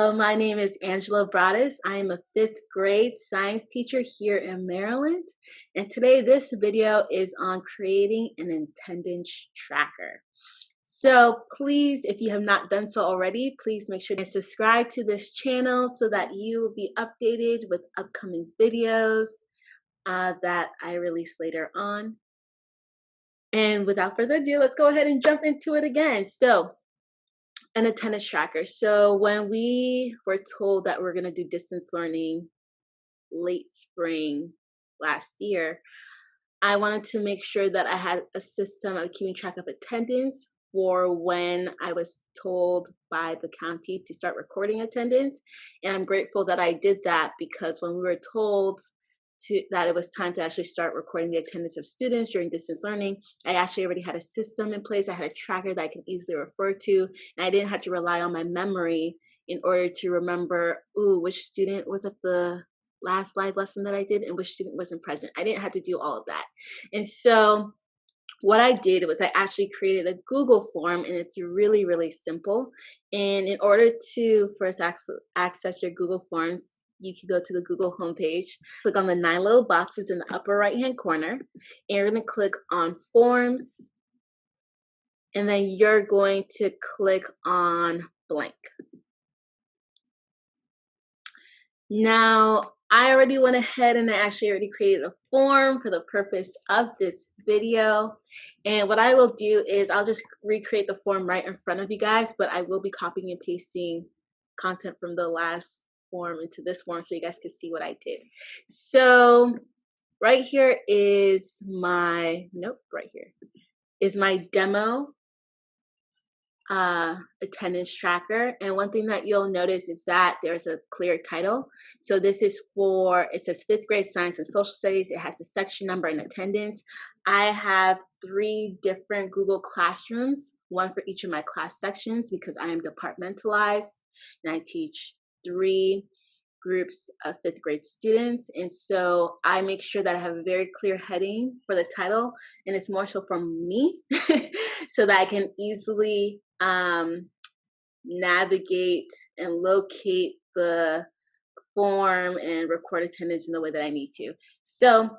Hello, my name is Angela Broadus. I am a fifth grade science teacher here in Maryland. And today this video is on creating an attendance tracker. So please, if you have not done so already, please make sure to subscribe to this channel so that you will be updated with upcoming videos that I release later on. And without further ado, let's go ahead and jump into it again. So an attendance tracker. So when we were told that we're going to do distance learning late spring last year, I wanted to make sure that I had a system of keeping track of attendance for when I was told by the county to start recording attendance. And I'm grateful that I did that, because when we were told that it was time to actually start recording the attendance of students during distance learning, I actually already had a system in place. I had a tracker that I can easily refer to, and I didn't have to rely on my memory in order to remember, which student was at the last live lesson that I did and which student wasn't present. I didn't have to do all of that. And so what I did was I actually created a Google form, and it's really, really simple. And in order to first access your Google Forms, you can go to the Google homepage, click on the 9 little boxes in the upper right-hand corner, and you're going to click on Forms, and then you're going to click on Blank. Now, I already went ahead and I actually already created a form for the purpose of this video. And what I will do is I'll just recreate the form right in front of you guys, but I will be copying and pasting content from the last form into this form so you guys can see what I did. So right here is my, right here is my demo attendance tracker. And one thing that you'll notice is that there's a clear title. So this is for, it says fifth grade science and social studies. It has the section number and attendance. I have 3 different Google Classrooms, one for each of my class sections, because I am departmentalized and I teach 3 groups of fifth grade students. And so I make sure that I have a very clear heading for the title, and it's more so from me so that I can easily navigate and locate the form and record attendance in the way that I need to. So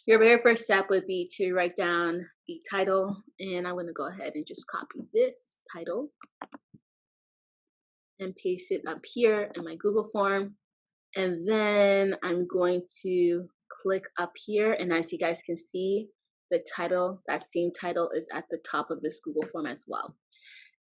your very first step would be to write down the title, and I'm going to go ahead and just copy this title and paste it up here in my Google form. And then I'm going to click up here, and as you guys can see, the title, that same title, is at the top of this Google form as well.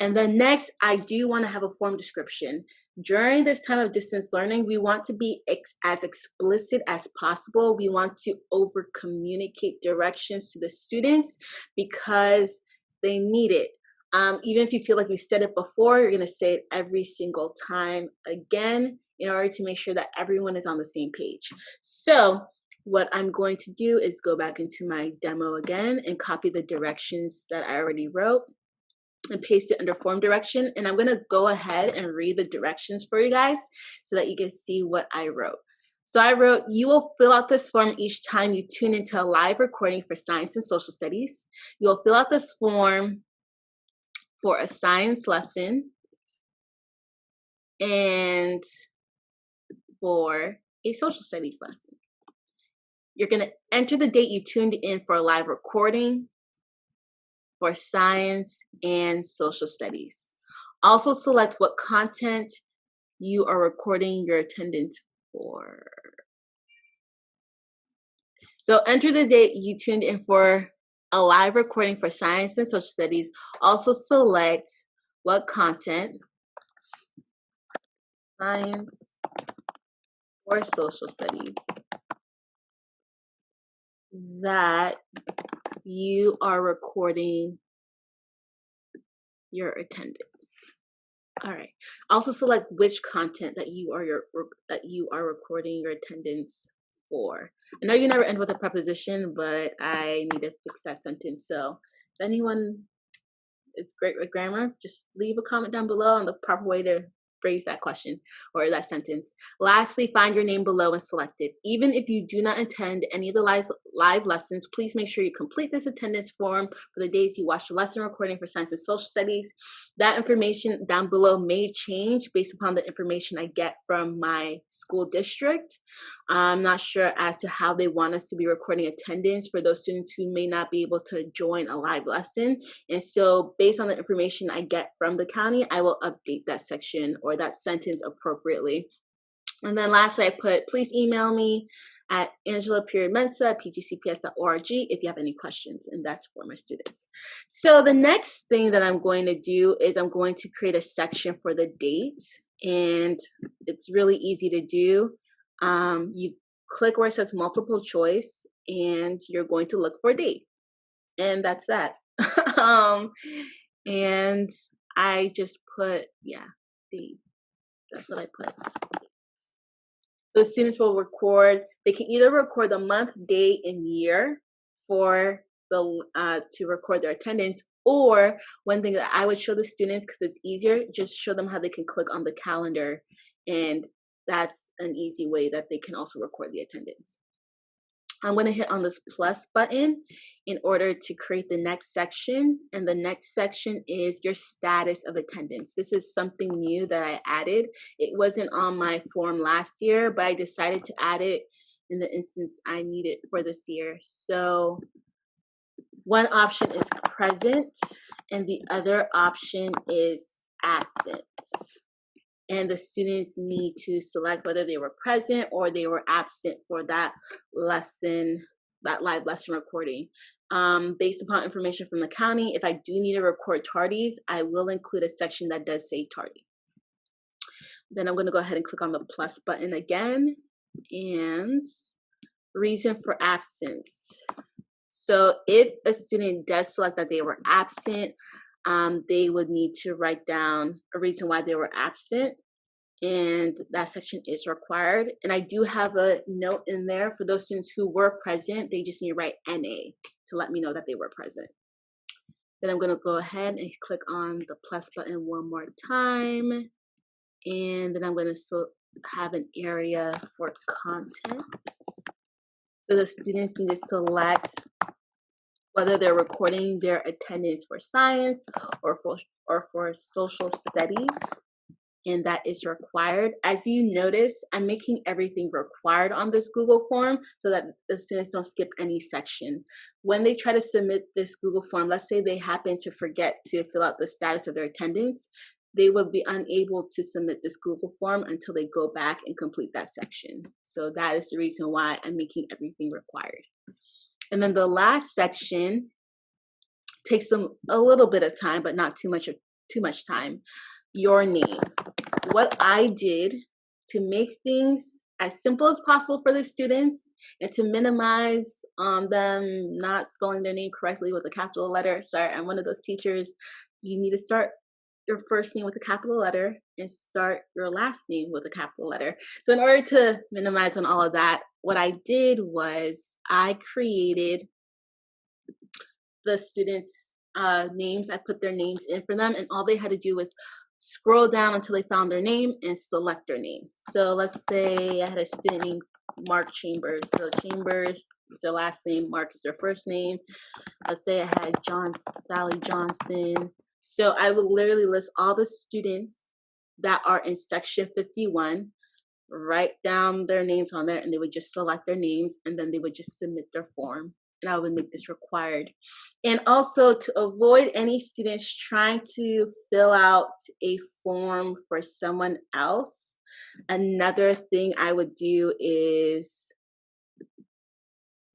And then next, I do want to have a form description. During this time of distance learning, we want to be as explicit as possible. We want to over communicate directions to the students because they need it. Even if you feel like we said it before, you're going to say it every single time again in order to make sure that everyone is on the same page. So what I'm going to do is go back into my demo again and copy the directions that I already wrote and paste it under form direction. And I'm going to go ahead and read the directions for you guys so that you can see what I wrote. So I wrote, you will fill out this form each time you tune into a live recording for science and social studies. You'll fill out this form for a science lesson and for a social studies lesson. You're going to enter the date you tuned in for a live recording for science and social studies. Also select what content you are recording your attendance for. So enter the date you tuned in for a live recording for science and social studies. Also select what content, science or social studies, that you are recording your attendance. All right. Also select which content that you are recording your attendance for. I know you never end with a preposition, but I need to fix that sentence. So if anyone is great with grammar, just leave a comment down below on the proper way to phrase that question or that sentence. Lastly, find your name below and select it. Even if you do not attend any of the live lessons, please make sure you complete this attendance form for the days you watch the lesson recording for science and social studies. That information down below may change based upon the information I get from my school district. I'm not sure as to how they want us to be recording attendance for those students who may not be able to join a live lesson. And so based on the information I get from the county, I will update that section or that sentence appropriately. And then lastly, I put, please email me at angela.mensa@pgcps.org if you have any questions, and that's for my students. So the next thing that I'm going to do is I'm going to create a section for the date, and it's really easy to do. You click where it says multiple choice, and you're going to look for date, and that's that. And I just put, date. That's what I put. So students will record, they can either record the month, day, and year for the to record their attendance, or one thing that I would show the students, because it's easier, just show them how they can click on the calendar, and that's an easy way that they can also record the attendance. I'm going to hit on this plus button in order to create the next section. And the next section is your status of attendance. This is something new that I added. It wasn't on my form last year, but I decided to add it in the instance I need it for this year. So one option is present and the other option is absent. And the students need to select whether they were present or they were absent for that lesson, that live lesson recording. Based upon information from the county, if I do need to record tardies, I will include a section that does say tardy. Then I'm going to go ahead and click on the plus button again, and reason for absence. So if a student does select that they were absent, they would need to write down a reason why they were absent, and that section is required. And I do have a note in there for those students who were present. They just need to write NA to let me know that they were present. Then I'm going to go ahead and click on the plus button one more time, and then I'm going to have an area for content. So the students need to select whether they're recording their attendance for science or for social studies, and that is required. As you notice, I'm making everything required on this Google form so that the students don't skip any section. When they try to submit this Google form, let's say they happen to forget to fill out the status of their attendance, they would be unable to submit this Google form until they go back and complete that section. So that is the reason why I'm making everything required. And then the last section takes a little bit of time, but not too much time. Your name. What I did to make things as simple as possible for the students and to minimize them not spelling their name correctly with a capital letter. Sorry, I'm one of those teachers. You need to start your first name with a capital letter and start your last name with a capital letter. So in order to minimize on all of that, what I did was I created the students' names. I put their names in for them, and all they had to do was scroll down until they found their name and select their name. So let's say I had a student named Mark Chambers. So Chambers is their last name, Mark is their first name. Let's say I had Sally Johnson. So I would literally list all the students that are in section 51, write down their names on there, and they would just select their names, and then they would just submit their form. And I would make this required. And also to avoid any students trying to fill out a form for someone else, another thing I would do is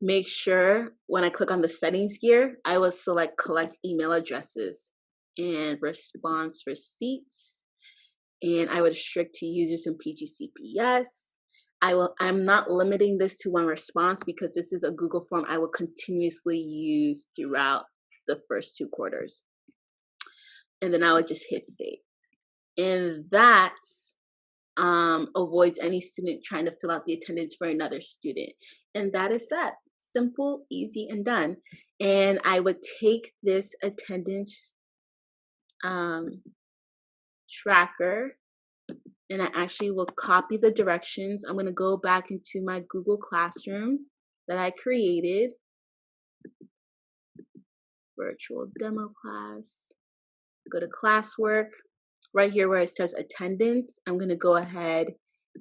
make sure when I click on the settings gear, I will select collect email addresses and response receipts. And I would restrict to users in PGCPS. I'm not limiting this to one response because this is a Google form I will continuously use throughout the first 2 quarters. And then I would just hit save. And that avoids any student trying to fill out the attendance for another student. And that is that. Simple, easy, and done. And I would take this attendance tracker and I actually will copy the directions. I'm going to go back into my Google Classroom that I created, virtual demo class, go to classwork. Right here where it says attendance, I'm going to go ahead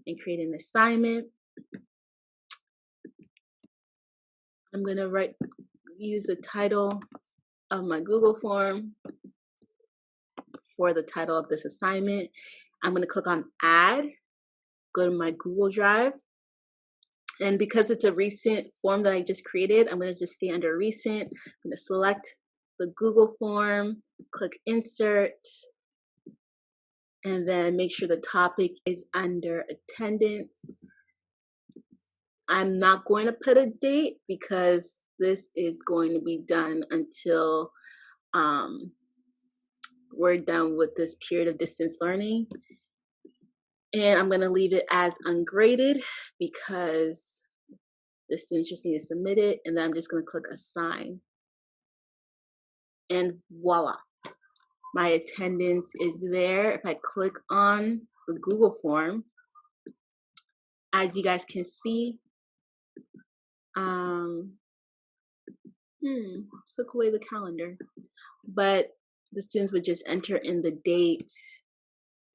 and create an assignment. I'm going to use the title of my Google form for the title of this assignment. I'm going to click on add, go to my Google Drive. And because it's a recent form that I just created, I'm going to just stay under recent. I'm going to select the Google form, click insert, and then make sure the topic is under attendance. I'm not going to put a date because this is going to be done until we're done with this period of distance learning. And I'm going to leave it as ungraded because the students just need to submit it. And then I'm just going to click assign. And voila, my attendance is there. If I click on the Google form, as you guys can see, took away the calendar, but the students would just enter in the date,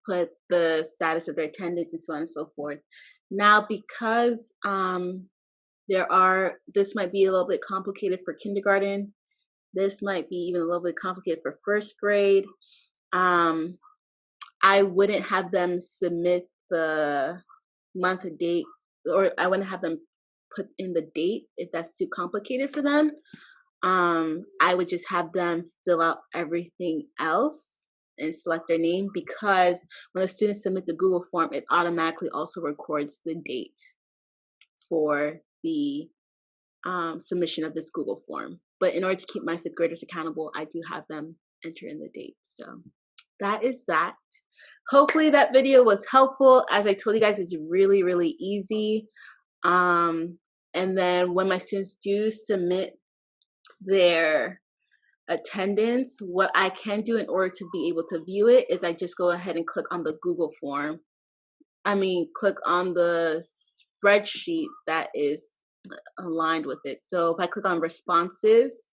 put the status of their attendance, and so on and so forth. Now, because this might be a little bit complicated for kindergarten, this might be even a little bit complicated for first grade. I wouldn't have them submit the month and date, or I wouldn't have them put in the date if that's too complicated for them. I would just have them fill out everything else and select their name, because when the students submit the Google form, it automatically also records the date for the submission of this Google form. But in order to keep my fifth graders accountable, I do have them enter in the date. So that is that. Hopefully that video was helpful. As I told you guys, it's really, really easy. And then when my students do submit their attendance, what I can do in order to be able to view it is I just go ahead and click on the Google form. Click on the spreadsheet that is aligned with it. So if I click on responses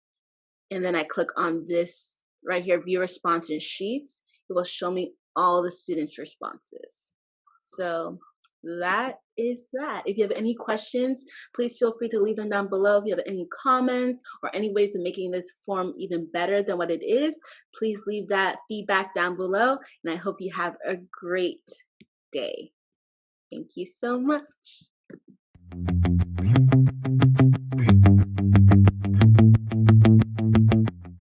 and then I click on this right here, view response in sheets, it will show me all the students' responses. So that is that. If you have any questions, please feel free to leave them down below. If you have any comments or any ways of making this form even better than what it is, please leave that feedback down below. And I hope you have a great day. Thank you so much.